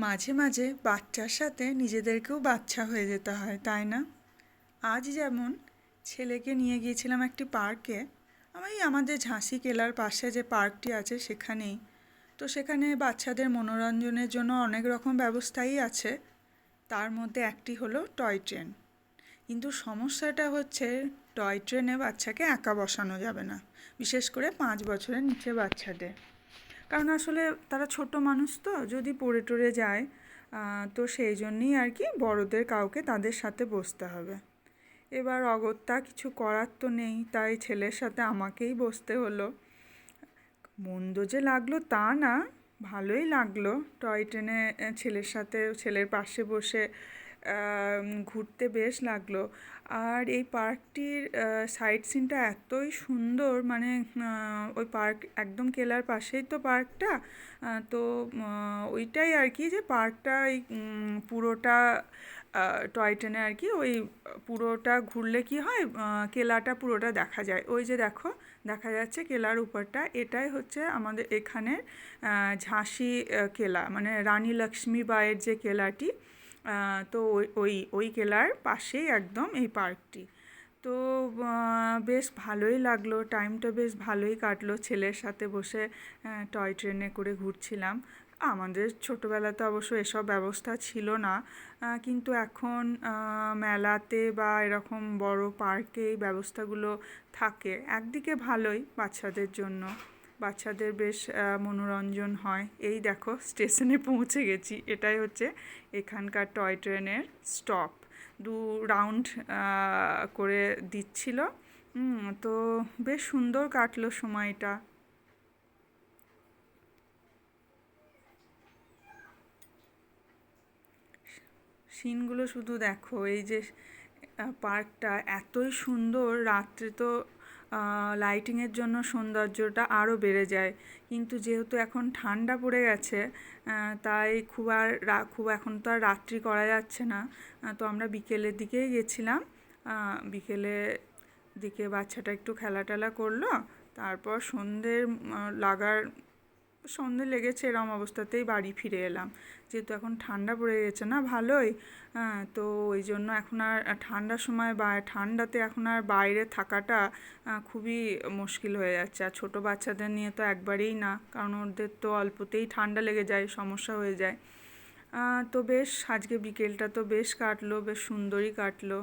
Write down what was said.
মাঝে মাঝে বাচ্চার সাথে নিজেদেরকেও বাচ্চা হয়ে যেতে হয়, তাই না? আজ যেমন ছেলেকে নিয়ে গিয়েছিলাম একটি পার্কে। আমাদের ঝাঁসি কেলার পাশে যে পার্কটি আছে সেখানেই। তো সেখানে বাচ্চাদের মনোরঞ্জনের জন্য অনেক রকম ব্যবস্থাই আছে। তার মধ্যে একটি হলো টয় ট্রেন। কিন্তু সমস্যাটা হচ্ছে, টয় ট্রেনে বাচ্চাকে একা বসানো যাবে না, বিশেষ করে 5 বছরের নিচে বাচ্চাদের। কারণ আসলে তারা ছোট মানুষ, তো যদি পড়ে টরে যায়, তো সেই জন্যই আর কি বড়দের কাউকে তাদের সাথে বসতে হবে। এবার অগত্যা কিছু করার তো নেই, তাই ছেলের সাথে আমাকেই বসতে হলো। মন্দ যে লাগলো তা না, ভালোই লাগলো টয় ট্রেনে ছেলের সাথে, ছেলের পাশে বসে ঘুরতে বেশ লাগলো। আর এই পার্কটির সাইট সিনটা এতই সুন্দর, মানে ওই পার্ক একদম কেলার পাশেই তো পার্কটা। তো ওইটাই আর কি, যে পার্কটা এই পুরোটা টয় ট্রেনে আর কি, ওই পুরোটা ঘুরলে কি হয়, কেলাটা পুরোটা দেখা যায়। ওই যে দেখো, দেখা যাচ্ছে কেলার উপরটা। এটাই হচ্ছে আমাদের এখানের ঝাঁসি কেলা, মানে রানী লক্ষ্মীবাইয়ের যে কেলাটি। তো ওই ওই ওই কেলার পাশেই একদম এই পার্কটি। তো বেশ ভালোই লাগলো, টাইমটা বেশ ভালোই কাটলো ছেলের সাথে বসে টয় ট্রেনে করে ঘুরছিলাম। আমাদের ছোটোবেলাতে অবশ্য এসব ব্যবস্থা ছিল না, কিন্তু এখন মেলাতে বা এরকম বড় পার্কে এই ব্যবস্থাগুলো থাকে। একদিকে ভালোই বাচ্চাদের জন্য, বাচ্চাদের বেশ মনোরঞ্জন হয়। এই দেখো স্টেশনে পৌঁছে গেছি, এটাই হচ্ছে এখানকার টয় ট্রেনের স্টপ। 2 রাউন্ড করে দিচ্ছিল। তো বেশ সুন্দর কাটলো সময়টা। সিনগুলো শুধু দেখো, এই যে পার্কটা এতই সুন্দর, রাত্রে তো লাইটিংয়ের জন্য সৌন্দর্যটা আরও বেড়ে যায়। কিন্তু যেহেতু এখন ঠান্ডা পড়ে গেছে, তাই খুব এখন তো আর রাত্রি করা যাচ্ছে না। তো আমরা বিকেলের দিকেই গেছিলাম। বিকেলে দিকে বাচ্চাটা একটু খেলা টেলা করলো। তারপর সন্ধে লেগেছে, এরম অবস্থাতেই বাড়ি ফিরে এলাম। যেহেতু এখন ঠান্ডা পড়ে গেছে না ভালোই, তো ওই জন্য এখন আর ঠান্ডার সময় বা ঠান্ডাতে এখন আর বাইরে থাকাটা খুবই মুশকিল হয়ে যাচ্ছে। আর ছোটো বাচ্চাদের নিয়ে তো একবারেই না, কারণ ওদের তো অল্পতেই ঠান্ডা লেগে যায়, সমস্যা হয়ে যায়। তো বেশ আজকে বিকেলটা তো বেশ কাটলো, বেশ সুন্দরই কাটলো।